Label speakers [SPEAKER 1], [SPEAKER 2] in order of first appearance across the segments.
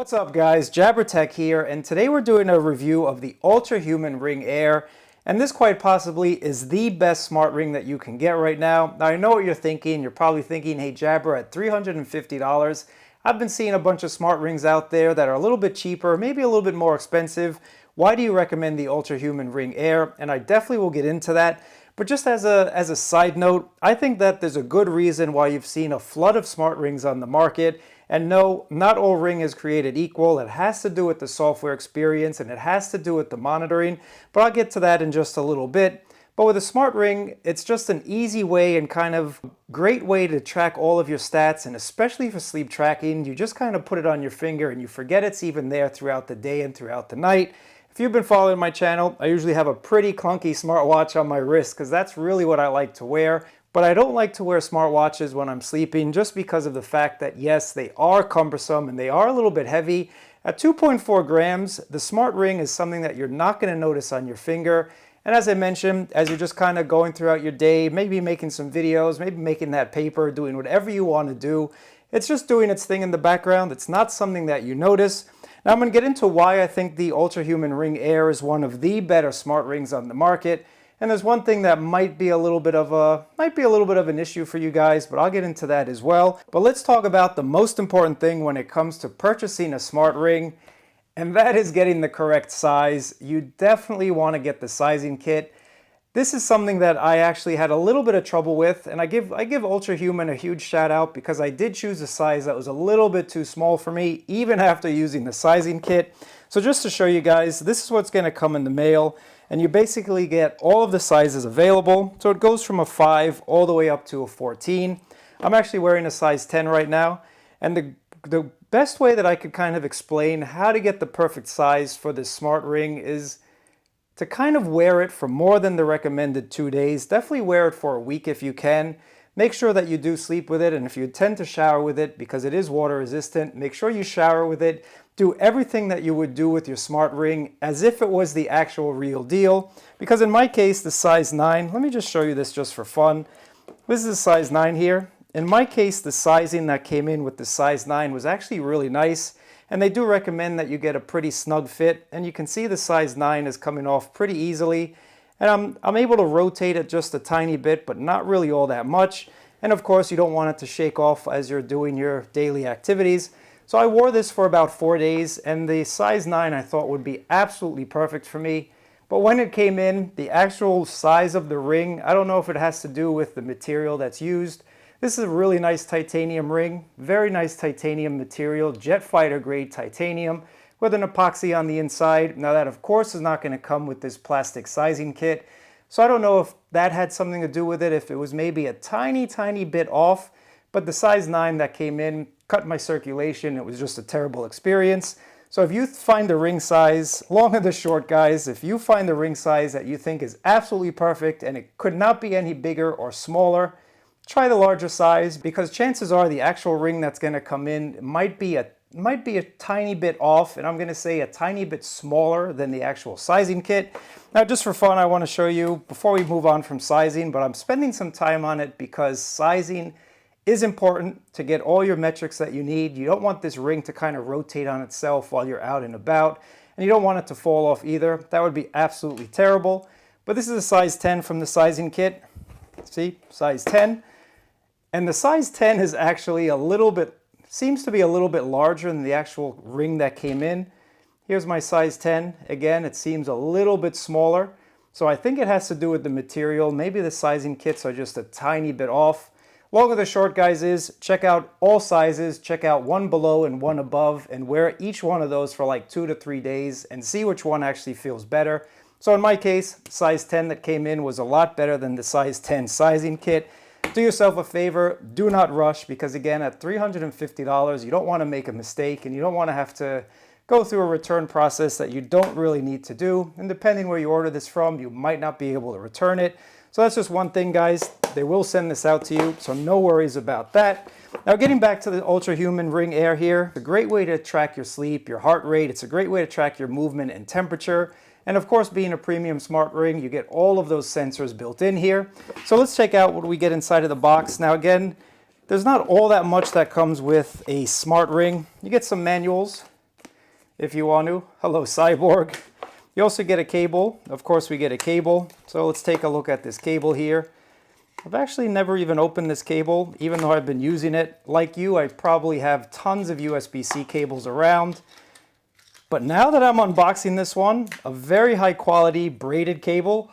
[SPEAKER 1] What's up guys, JabberTech here, and today we're doing a review of the UltraHuman Ring AIR, and this quite possibly is the best smart ring that you can get right now. Now I know what you're thinking. You're probably thinking, hey Jabber, at $350, I've been seeing a bunch of smart rings out there that are a little bit cheaper, maybe a little bit more expensive. Why do you recommend the UltraHuman Ring AIR? And I definitely will get into that. But just as a side note, I think that there's a good reason why you've seen a flood of smart rings on the market. And no, not all ring is created equal. It has to do with the software experience and it has to do with the monitoring. But I'll get to that in just a little bit. But with a smart ring, it's just an easy way and kind of great way to track all of your stats, and especially for sleep tracking, you just kind of put it on your finger and you forget it's even there throughout the day and throughout the night. If you've been following my channel, I usually have a pretty clunky smartwatch on my wrist because that's really what I like to wear. But I don't like to wear smartwatches when I'm sleeping just because of the fact that yes, they are cumbersome and they are a little bit heavy. At 2.4 grams, the smart ring is something that you're not going to notice on your finger. And as I mentioned, as you're just kind of going throughout your day, maybe making some videos, maybe making that paper, doing whatever you want to do, it's just doing its thing in the background. It's not something that you notice. Now I'm going to get into why I think the UltraHuman Ring AIR is one of the better smart rings on the market. And there's one thing that might be a little bit of an issue for you guys, but I'll get into that as well. But let's talk about the most important thing when it comes to purchasing a smart ring, and that is getting the correct size. You definitely want to get the sizing kit. This is something that I actually had a little bit of trouble with, and I give UltraHuman a huge shout out because I did choose a size that was a little bit too small for me, even after using the sizing kit. So just to show you guys, this is what's going to come in the mail, and you basically get all of the sizes available. So it goes from a 5 all the way up to a 14. I'm actually wearing a size 10 right now, and the best way that I could kind of explain how to get the perfect size for this smart ring is to kind of wear it for more than the recommended 2 days. Definitely wear it for a week if you can. Make sure that you do sleep with it, and if you tend to shower with it, because it is water resistant, make sure you shower with it. Do everything that you would do with your smart ring as if it was the actual real deal. Because in my case, the size 9, let me just show you this just for fun. This is a size 9 here. In my case, the sizing that came in with the size 9 was actually really nice. And they do recommend that you get a pretty snug fit, and you can see the size 9 is coming off pretty easily. And I'm able to rotate it just a tiny bit, but not really all that much. And of course, you don't want it to shake off as you're doing your daily activities. So I wore this for about 4 days, and the size 9 I thought would be absolutely perfect for me. But when it came in, the actual size of the ring, I don't know if it has to do with the material that's used. This is a really nice titanium ring, very nice titanium material, jet fighter grade titanium with an epoxy on the inside. Now that of course is not going to come with this plastic sizing kit. So I don't know if that had something to do with it, if it was maybe a tiny bit off, but the size 9 that came in cut my circulation. It was just a terrible experience. So if you find the ring size, long and the short guys, if you find the ring size that you think is absolutely perfect and it could not be any bigger or smaller, try the larger size, because chances are the actual ring that's going to come in might be a tiny bit off, and I'm going to say a tiny bit smaller than the actual sizing kit. Now just for fun, I want to show you before we move on from sizing, but I'm spending some time on it because sizing is important to get all your metrics that you need. You don't want this ring to kind of rotate on itself while you're out and about, and you don't want it to fall off either. That would be absolutely terrible. But this is a size 10 from the sizing kit. See, size 10. And the size 10 is actually seems to be a little bit larger than the actual ring that came in. Here's my size 10. Again, it seems a little bit smaller. So I think it has to do with the material. Maybe the sizing kits are just a tiny bit off. Long of the short, guys, is check out all sizes, check out one below and one above, and wear each one of those for like 2 to 3 days and see which one actually feels better. So in my case, size 10 that came in was a lot better than the size 10 sizing kit. Do yourself a favor, do not rush, because again, at $350, you don't want to make a mistake and you don't want to have to go through a return process that you don't really need to do. And depending where you order this from, you might not be able to return it. So that's just one thing, guys. They will send this out to you, so no worries about that. Now getting back to the UltraHuman Ring AIR here, it's a great way to track your sleep, your heart rate. It's a great way to track your movement and temperature. And of course, being a premium smart ring, you get all of those sensors built in here. So let's check out what we get inside of the box. Now again, there's not all that much that comes with a smart ring. You get some manuals, if you want to. Hello, Cyborg. You also get a cable. Of course, we get a cable. So let's take a look at this cable here. I've actually never even opened this cable, even though I've been using it. Like you, I probably have tons of USB-C cables around. But now that I'm unboxing this one, a very high quality braided cable,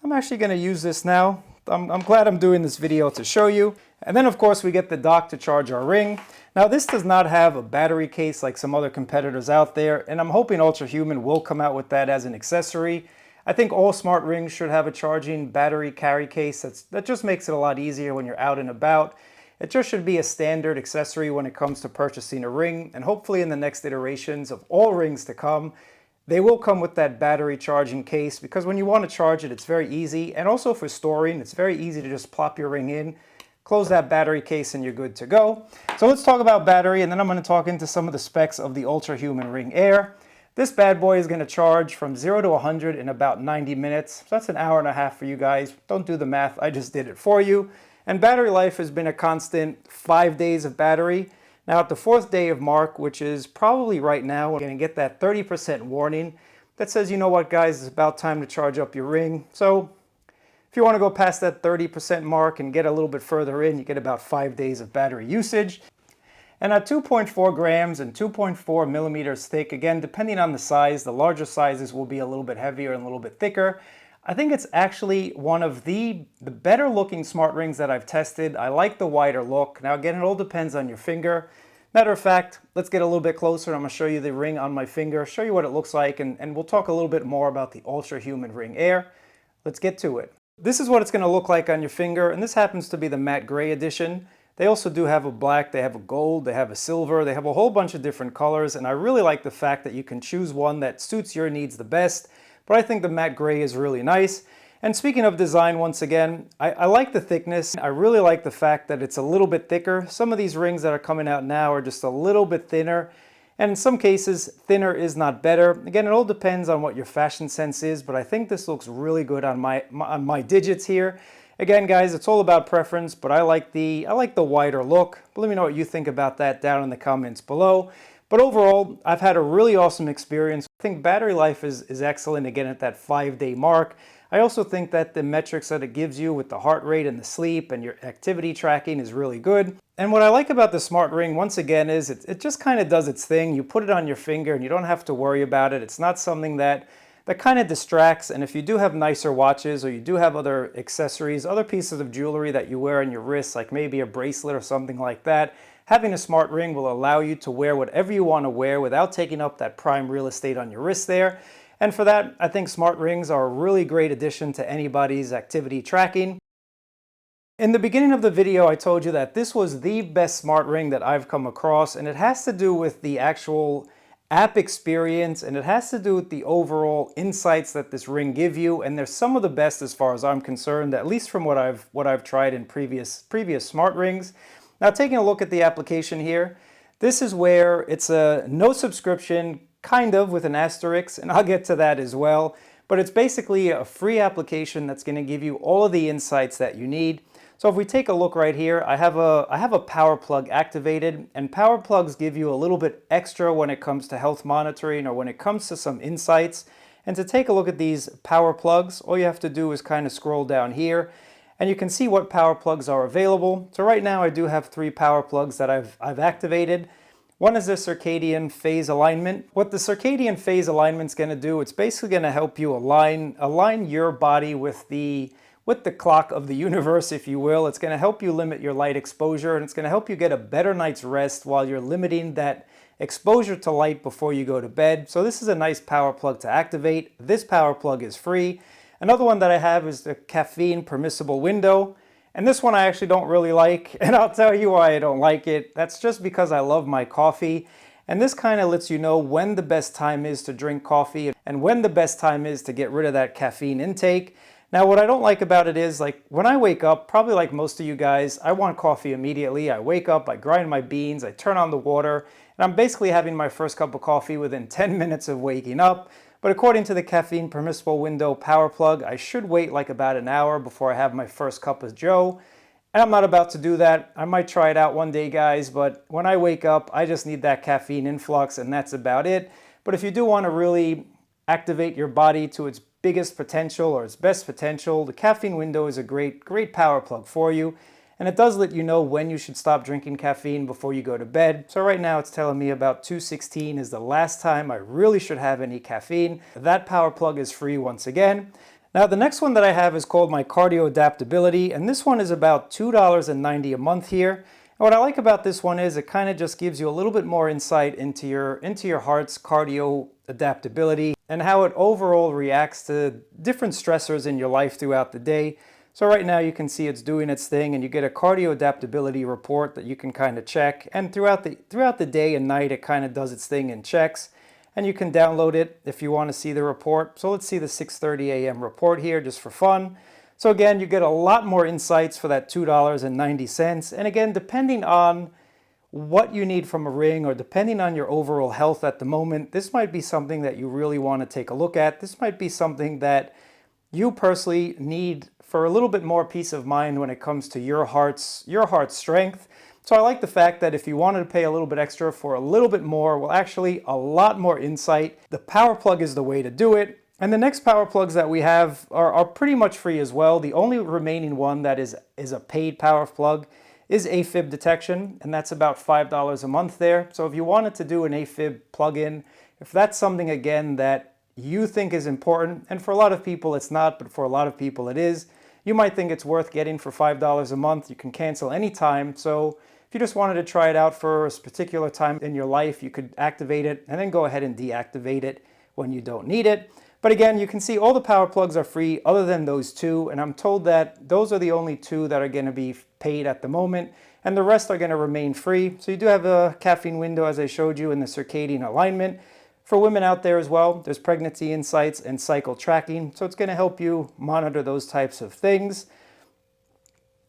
[SPEAKER 1] I'm actually going to use this now. I'm glad I'm doing this video to show you. And then of course we get the dock to charge our ring. Now this does not have a battery case like some other competitors out there, and I'm hoping UltraHuman will come out with that as an accessory. I think all smart rings should have a charging battery carry case. That just makes it a lot easier when you're out and about. It just should be a standard accessory when it comes to purchasing a ring, and hopefully in the next iterations of all rings to come, they will come with that battery charging case, because when you want to charge it, it's very easy. And also for storing, it's very easy to just plop your ring in, close that battery case, and you're good to go. So let's talk about battery, and then I'm going to talk into some of the specs of the UltraHuman Ring AIR. This bad boy is going to charge from 0 to 100 in about 90 minutes. So that's an hour and a half for you guys. Don't do the math, I just did it for you. And battery life has been a constant 5 days of battery. Now at the 4th day of mark, which is probably right now, we're going to get that 30% warning that says, you know what guys, it's about time to charge up your ring. So if you want to go past that 30% mark and get a little bit further in, you get about 5 days of battery usage. And at 2.4 grams and 2.4 millimeters thick, again, depending on the size, the larger sizes will be a little bit heavier and a little bit thicker. I think it's actually one of the better looking smart rings that I've tested. I like the wider look. Now again, it all depends on your finger. Matter of fact, let's get a little bit closer. I'm going to show you the ring on my finger, show you what it looks like, and we'll talk a little bit more about the UltraHuman Ring AIR. Let's get to it. This is what it's going to look like on your finger, and this happens to be the matte gray edition. They also do have a black, they have a gold, they have a silver, they have a whole bunch of different colors, and I really like the fact that you can choose one that suits your needs the best. But I think the matte gray is really nice. And speaking of design, once again, I like the thickness. I really like the fact that it's a little bit thicker. Some of these rings that are coming out now are just a little bit thinner. And in some cases, thinner is not better. Again, it all depends on what your fashion sense is, but I think this looks really good on my digits here. Again, guys, it's all about preference, but I like the wider look. But let me know what you think about that down in the comments below. But overall, I've had a really awesome experience. I think battery life is excellent, again, at that 5-day mark. I also think that the metrics that it gives you with the heart rate and the sleep and your activity tracking is really good. And what I like about the smart ring, once again, is it just kind of does its thing. You put it on your finger and you don't have to worry about it. It's not something that kind of distracts. And if you do have nicer watches, or you do have other accessories, other pieces of jewelry that you wear on your wrists, like maybe a bracelet or something like that, having a smart ring will allow you to wear whatever you want to wear without taking up that prime real estate on your wrist there. And for that, I think smart rings are a really great addition to anybody's activity tracking. In the beginning of the video, I told you that this was the best smart ring that I've come across, and it has to do with the actual app experience, and it has to do with the overall insights that this ring give you. And they're some of the best as far as I'm concerned, at least from what I've tried in previous smart rings. Now, taking a look at the application here, this is where it's a no subscription, kind of, with an asterisk, and I'll get to that as well. But it's basically a free application that's going to give you all of the insights that you need. So if we take a look right here, I have a power plug activated, and power plugs give you a little bit extra when it comes to health monitoring or when it comes to some insights. And to take a look at these power plugs, all you have to do is kind of scroll down here, and you can see what power plugs are available. So right now I do have 3 power plugs that I've activated. One is the circadian phase alignment. What the circadian phase alignment is going to do, it's basically going to help you align your body with the clock of the universe, if you will. It's going to help you limit your light exposure, and it's going to help you get a better night's rest while you're limiting that exposure to light before you go to bed. So this is a nice power plug to activate. This power plug is free. Another one that I have is the caffeine permissible window. And this one I actually don't really like, and I'll tell you why I don't like it. That's just because I love my coffee. And this kind of lets you know when the best time is to drink coffee and when the best time is to get rid of that caffeine intake. Now, what I don't like about it is, like, when I wake up, probably like most of you guys, I want coffee immediately. I wake up, I grind my beans, I turn on the water, and I'm basically having my first cup of coffee within 10 minutes of waking up. But according to the caffeine permissible window power plug, I should wait like about an hour before I have my first cup of joe. And I'm not about to do that. I might try it out one day, guys, but when I wake up, I just need that caffeine influx, and that's about it. But if you do want to really activate your body to its biggest potential or its best potential, the caffeine window is a great power plug for you. And it does let you know when you should stop drinking caffeine before you go to bed. So right now it's telling me about 2:16 is the last time I really should have any caffeine. That power plug is free once again. Now the next one that I have is called my Cardio Adaptability, and this one is about $2.90 a month here. And what I like about this one is it kind of just gives you a little bit more insight into your heart's cardio adaptability and how it overall reacts to different stressors in your life throughout the day. So right now you can see it's doing its thing, and you get a cardio adaptability report that you can kind of check. And throughout the day and night, it kind of does its thing and checks. And you can download it if you want to see the report. So let's see the 6:30 a.m. report here just for fun. So again, you get a lot more insights for that $2.90. And again, depending on what you need from a ring or depending on your overall health at the moment, this might be something that you really want to take a look at. This might be something that you personally need for a little bit more peace of mind when it comes to your heart's strength. So I like the fact that if you wanted to pay a little bit extra for a little bit more, well, actually a lot more insight, the power plug is the way to do it. And the next power plugs that we have are pretty much free as well. The only remaining one that is a paid power plug is AFib detection, and that's about $5 a month there. So if you wanted to do an AFib plugin, if that's something again that you think is important, and for a lot of people it's not, but for a lot of people it is, you might think it's worth getting for $5 a month. You can cancel anytime. So if you just wanted to try it out for a particular time in your life, you could activate it and then go ahead and deactivate it when you don't need it. But again, you can see all the power plugs are free other than those two, and I'm told that those are the only two that are going to be paid at the moment, and the rest are going to remain free. So you do have a caffeine window, as I showed you, in the circadian alignment. For women out there as well, there's pregnancy insights and cycle tracking, so it's going to help you monitor those types of things.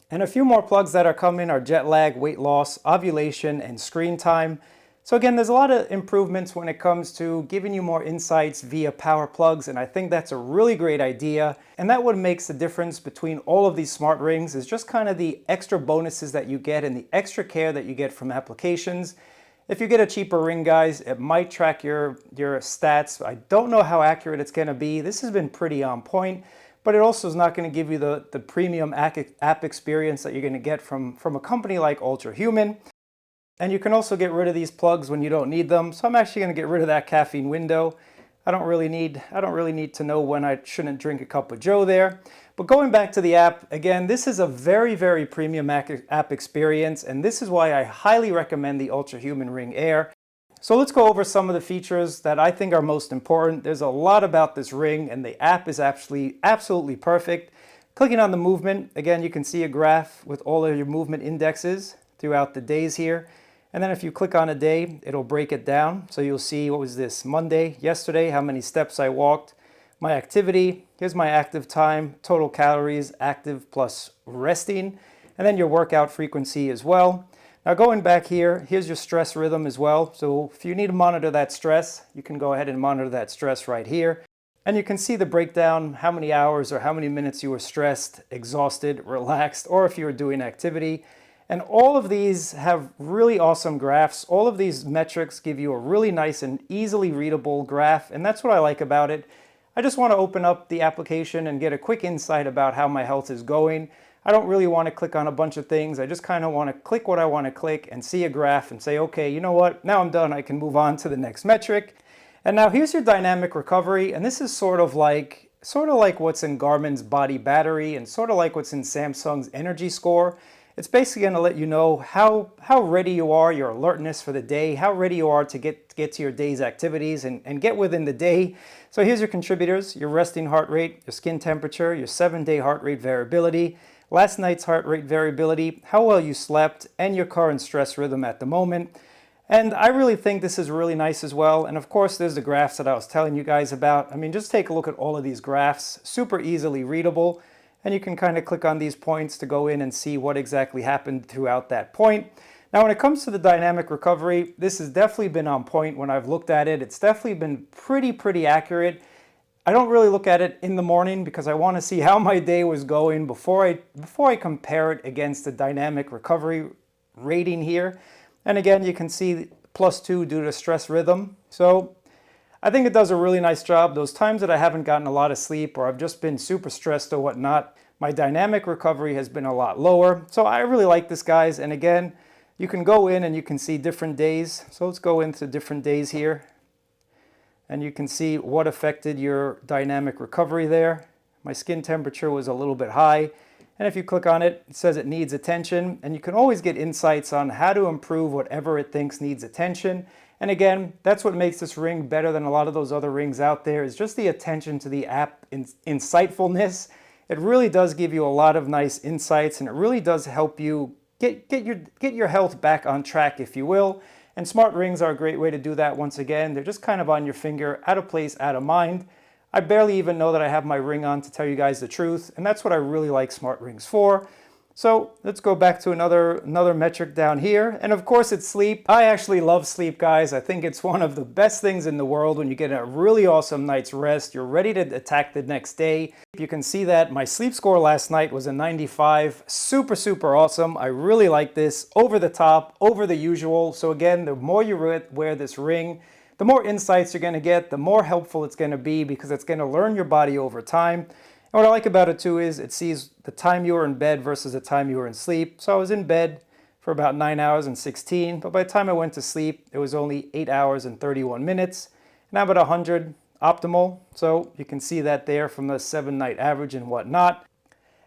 [SPEAKER 1] And a few more plugs that are coming are jet lag, weight loss, ovulation, and screen time. So again, there's a lot of improvements when it comes to giving you more insights via power plugs, and I think that's a really great idea. And that what makes the difference between all of these smart rings is just kind of the extra bonuses that you get and the extra care that you get from applications. If you get a cheaper ring, guys, it might track your stats. I don't know how accurate it's going to be. This has been pretty on point, but it also is not going to give you the premium app experience that you're going to get from a company like UltraHuman. And you can also get rid of these plugs when you don't need them. So I'm actually going to get rid of that caffeine window. I don't really need to know when I shouldn't drink a cup of joe there. But going back to the app, again, this is a very premium app experience, and this is why I highly recommend the UltraHuman Ring AIR. So let's go over some of the features that I think are most important. There's a lot about this ring, and the app is actually absolutely perfect. Clicking on the movement, again, you can see a graph with all of your movement indexes throughout the days here. And then if you click on a day, it'll break it down. So you'll see, what was this, Monday, yesterday, how many steps I walked, my activity, here's my active time, total calories, active plus resting, and then your workout frequency as well. Now going back here, here's your stress rhythm as well. So if you need to monitor that stress, you can go ahead and monitor that stress right here. And you can see the breakdown, how many hours or how many minutes you were stressed, exhausted, relaxed, or if you were doing activity. And all of these have really awesome graphs. All of these metrics give you a really nice and easily readable graph, and that's what I like about it. I just want to open up the application and get a quick insight about how my health is going. I don't really want to click on a bunch of things. I just kind of want to click what I want to click and see a graph and say, okay, you know what? Now I'm done. I can move on to the next metric. And now here's your dynamic recovery, and this is sort of like what's in Garmin's body battery and sort of like what's in Samsung's energy score. It's basically going to let you know how ready you are, your alertness for the day, how ready you are to get to your day's activities and get within the day. So here's your contributors: your resting heart rate, your skin temperature, your 7-day heart rate variability, last night's heart rate variability, how well you slept, and your current stress rhythm at the moment. And I really think this is really nice as well. And of course, there's the graphs that I was telling you guys about. I mean, just take a look at all of these graphs, super easily readable. And you can kind of click on these points to go in and see what exactly happened throughout that point. Now, when it comes to the dynamic recovery, this has definitely been on point when I've looked at it. It's definitely been pretty accurate. I don't really look at it in the morning because I want to see how my day was going before I compare it against the dynamic recovery rating here. And again, you can see +2 due to stress rhythm. So I think it does a really nice job. Those times that I haven't gotten a lot of sleep or I've just been super stressed or whatnot, my dynamic recovery has been a lot lower. So I really like this, guys. And again, you can go in and you can see different days. So let's go into different days here. And you can see what affected your dynamic recovery there. My skin temperature was a little bit high. And if you click on it, it says it needs attention. And you can always get insights on how to improve whatever it thinks needs attention. And again, that's what makes this ring better than a lot of those other rings out there, is just the attention to the app insightfulness. It really does give you a lot of nice insights, and it really does help you get your health back on track, if you will. And smart rings are a great way to do that. Once again, they're just kind of on your finger, out of place, out of mind. I barely even know that I have my ring on, to tell you guys the truth, and that's what I really like smart rings for. So let's go back to another metric down here. And of course it's sleep. I actually love sleep, guys. I think it's one of the best things in the world. When you get a really awesome night's rest, you're ready to attack the next day. You can see that my sleep score last night was a 95. Super, super awesome. I really like this. Over the top, over the usual. So again, the more you wear this ring, the more insights you're going to get, the more helpful it's going to be, because it's going to learn your body over time. And what I like about it too is it sees the time you were in bed versus the time you were in sleep. So I was in bed for about 9 hours and 16, but by the time I went to sleep, it was only 8 hours and 31 minutes. And I'm at 100 optimal. So you can see that there from the 7-night average and whatnot.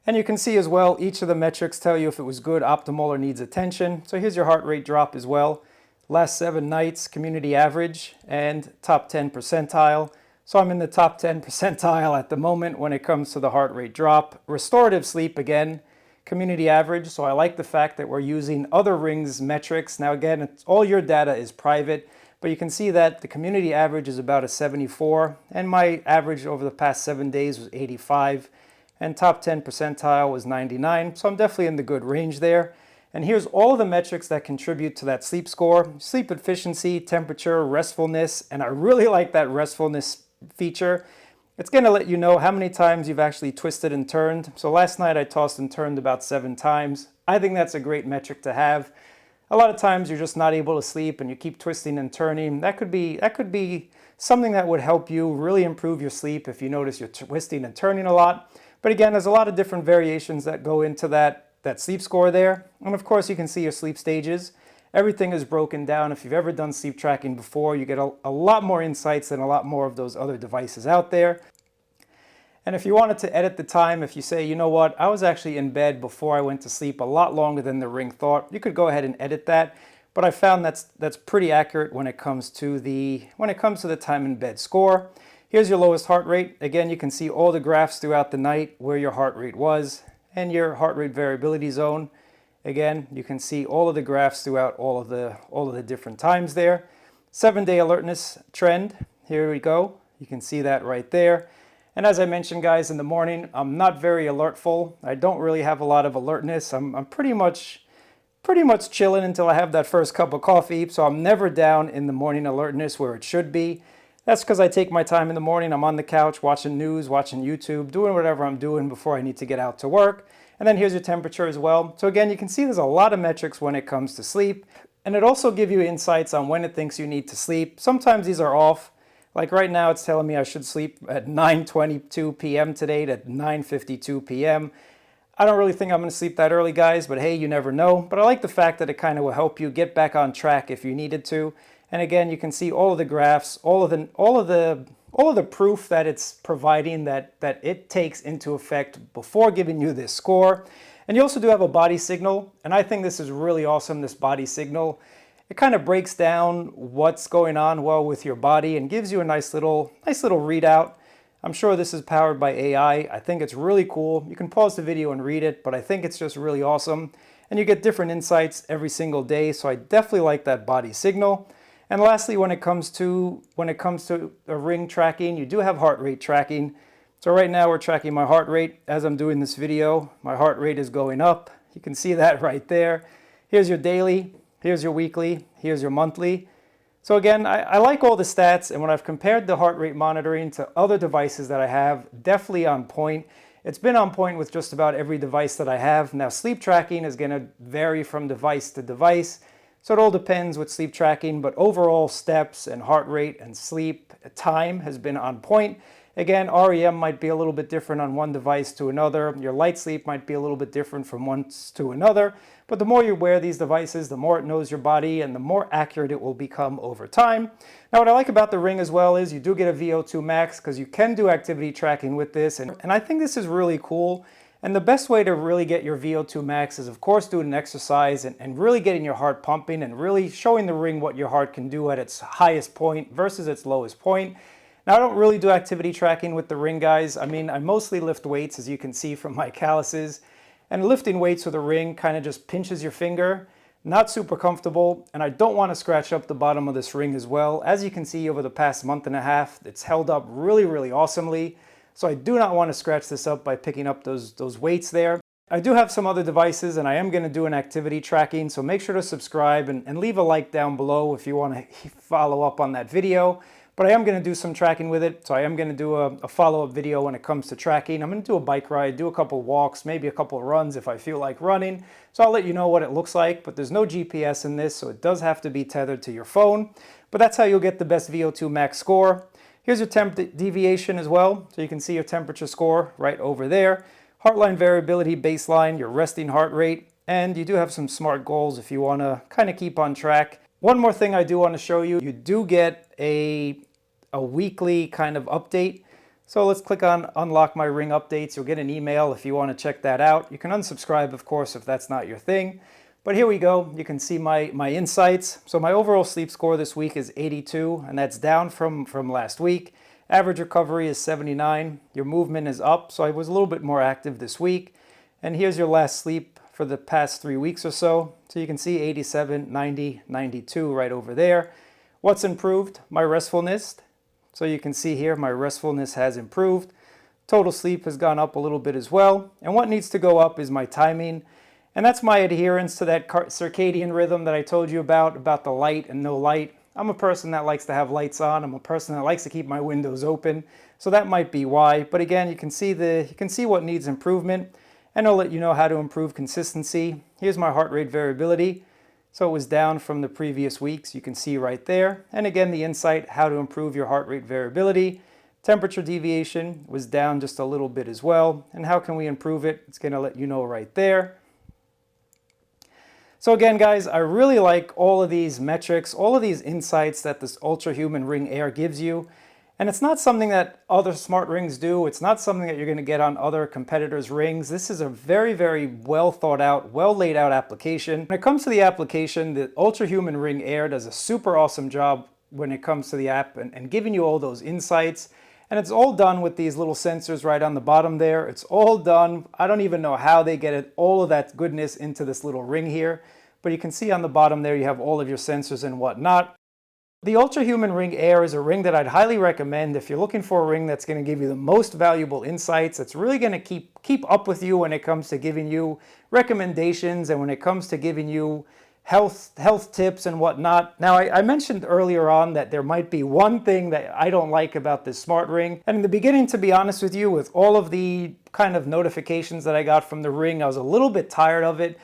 [SPEAKER 1] And you can see as well, each of the metrics tell you if it was good, optimal, or needs attention. So here's your heart rate drop as well. Last 7 nights, community average, and top 10 percentile. So I'm in the top 10 percentile at the moment when it comes to the heart rate drop. Restorative sleep, again, community average. So I like the fact that we're using other rings metrics. Now again, all your data is private, but you can see that the community average is about a 74, and my average over the past 7 days was 85, and top 10 percentile was 99. So I'm definitely in the good range there. And here's all of the metrics that contribute to that sleep score: sleep efficiency, temperature, restfulness, and I really like that restfulness feature. It's going to let you know how many times you've actually twisted and turned. So last night I tossed and turned about 7 times. I think that's a great metric to have. A lot of times you're just not able to sleep and you keep twisting and turning. That could be something that would help you really improve your sleep if you notice you're twisting and turning a lot. But again, there's a lot of different variations that go into that sleep score there. And of course you can see your sleep stages. Everything is broken down. If you've ever done sleep tracking before, you get a lot more insights than a lot more of those other devices out there. And if you wanted to edit the time, if you say, you know what, I was actually in bed before I went to sleep a lot longer than the ring thought, you could go ahead and edit that. But I found that's pretty accurate when it comes to the time in bed score. Here's your lowest heart rate. Again, you can see all the graphs throughout the night where your heart rate was, and your heart rate variability zone. Again, you can see all of the graphs throughout all of the different times there. 7-day alertness trend. Here we go. You can see that right there. And as I mentioned, guys, in the morning, I'm not very alertful. I don't really have a lot of alertness. I'm pretty much chilling until I have that first cup of coffee. So I'm never down in the morning alertness where it should be. That's because I take my time in the morning. I'm on the couch watching news, watching YouTube, doing whatever I'm doing before I need to get out to work. And then here's your temperature as well. So again, you can see there's a lot of metrics when it comes to sleep. And it also gives you insights on when it thinks you need to sleep. Sometimes these are off. Like right now, it's telling me I should sleep at 9:22 p.m. today to 9:52 p.m. I don't really think I'm going to sleep that early, guys, but hey, you never know. But I like the fact that it kind of will help you get back on track if you needed to. And again, you can see all of the graphs, all of the proof that it's providing that it takes into effect before giving you this score. And you also do have a body signal, and I think this is really awesome, this body signal. It kind of breaks down what's going on well with your body and gives you a nice little readout. I'm sure this is powered by AI. I think it's really cool. You can pause the video and read it, but I think it's just really awesome. And you get different insights every single day, so I definitely like that body signal. And lastly, when it comes to a ring tracking, you do have heart rate tracking. So right now we're tracking my heart rate as I'm doing this video. My heart rate is going up. You can see that right there. Here's your daily, here's your weekly, here's your monthly. So again, I like all the stats, and when I've compared the heart rate monitoring to other devices that I have, definitely on point. It's been on point with just about every device that I have. Now, sleep tracking is going to vary from device to device, so it all depends with sleep tracking, but overall steps and heart rate and sleep time has been on point. Again, REM might be a little bit different on one device to another. Your light sleep might be a little bit different from one to another. But the more you wear these devices, the more it knows your body and the more accurate it will become over time. Now, what I like about the Ring as well is you do get a VO2 max because you can do activity tracking with this. And I think this is really cool. And the best way to really get your VO2 max is, of course, doing an exercise and really getting your heart pumping and really showing the Ring what your heart can do at its highest point versus its lowest point. Now, I don't really do activity tracking with the Ring, guys. I mean, I mostly lift weights, as you can see from my calluses. And lifting weights with a Ring kind of just pinches your finger. Not super comfortable, and I don't want to scratch up the bottom of this Ring as well. As you can see over the past month and a half, it's held up really, really awesomely. So I do not want to scratch this up by picking up those weights there. I do have some other devices, and I am going to do an activity tracking, so make sure to subscribe and leave a like down below if you want to follow up on that video. But I am going to do some tracking with it, so I am going to do a follow-up video when it comes to tracking. I'm going to do a bike ride, do a couple walks, maybe a couple runs if I feel like running. So I'll let you know what it looks like, but there's no GPS in this, so it does have to be tethered to your phone. But that's how you'll get the best VO2 max score. Here's your temp deviation as well, so you can see your temperature score right over there. Heartline variability baseline, your resting heart rate, and you do have some SMART goals if you want to kind of keep on track. One more thing I do want to show you, you do get a weekly kind of update. So let's click on Unlock My Ring Updates. You'll get an email if you want to check that out. You can unsubscribe, of course, if that's not your thing. But here we go. You can see my insights. So my overall sleep score this week is 82, and that's down from last week. Average recovery is 79. Your movement is up, so I was a little bit more active this week. And here's your last sleep for the past 3 weeks or so. So you can see 87, 90, 92 right over there. What's improved? My restfulness. So you can see here my restfulness has improved. Total sleep has gone up a little bit as well. And what needs to go up is my timing. And that's my adherence to that circadian rhythm that I told you about the light and no light. I'm a person that likes to have lights on. I'm a person that likes to keep my windows open. So that might be why. But again, you can see what needs improvement. And I'll let you know how to improve consistency. Here's my heart rate variability. So it was down from the previous weeks, you can see right there. And again, the insight, how to improve your heart rate variability. Temperature deviation was down just a little bit as well. And how can we improve it? It's going to let you know right there. So again, guys, I really like all of these metrics, all of these insights that this UltraHuman Ring AIR gives you. And it's not something that other smart rings do. It's not something that you're going to get on other competitors' rings. This is a very, very well thought out, well laid out application. When it comes to the application, the UltraHuman Ring AIR does a super awesome job when it comes to the app and giving you all those insights. And it's all done with these little sensors right on the bottom there. It's all done. I don't even know how they get it, all of that goodness into this little ring here. But you can see on the bottom there, you have all of your sensors and whatnot. The UltraHuman Ring AIR is a ring that I'd highly recommend if you're looking for a ring that's going to give you the most valuable insights. It's really going to keep up with you when it comes to giving you recommendations and when it comes to giving you health tips and whatnot. Now, I mentioned earlier on that there might be one thing that I don't like about this smart ring. And in the beginning, to be honest with you, with all of the kind of notifications that I got from the ring, I was a little bit tired of it.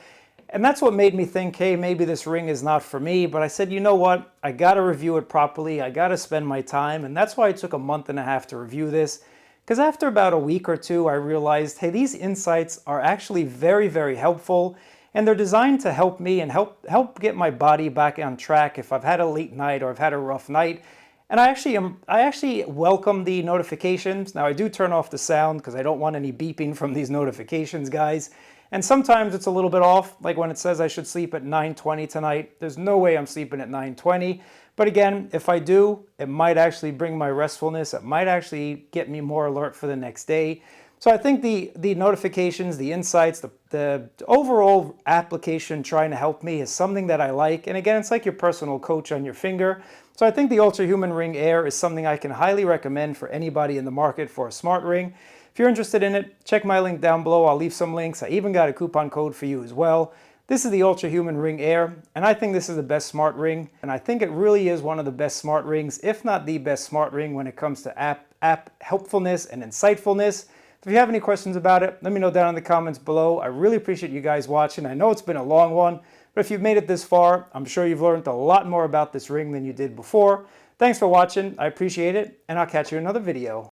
[SPEAKER 1] And that's what made me think, hey, maybe this ring is not for me. But I said, you know what? I got to review it properly. I got to spend my time. And that's why it took a month and a half to review this. Because after about a week or two, I realized, hey, these insights are actually very, very helpful. And they're designed to help me and help get my body back on track if I've had a late night or I've had a rough night. And I actually welcome the notifications. Now, I do turn off the sound because I don't want any beeping from these notifications, guys. And sometimes it's a little bit off, like when it says I should sleep at 9:20 tonight. There's no way I'm sleeping at 9:20. But again, if I do, it might actually bring my restfulness. It might actually get me more alert for the next day. So I think the notifications, the insights, the overall application trying to help me is something that I like. And again, it's like your personal coach on your finger. So I think the UltraHuman Ring AIR is something I can highly recommend for anybody in the market for a smart ring. If you're interested in it, check my link down below. I'll leave some links. I even got a coupon code for you as well. This is the UltraHuman Ring AIR, and I think this is the best smart ring, and I think it really is one of the best smart rings, if not the best smart ring when it comes to app helpfulness and insightfulness. If you have any questions about it, let me know down in the comments below. I really appreciate you guys watching. I know it's been a long one, but if you've made it this far, I'm sure you've learned a lot more about this ring than you did before. Thanks for watching. I appreciate it, and I'll catch you in another video.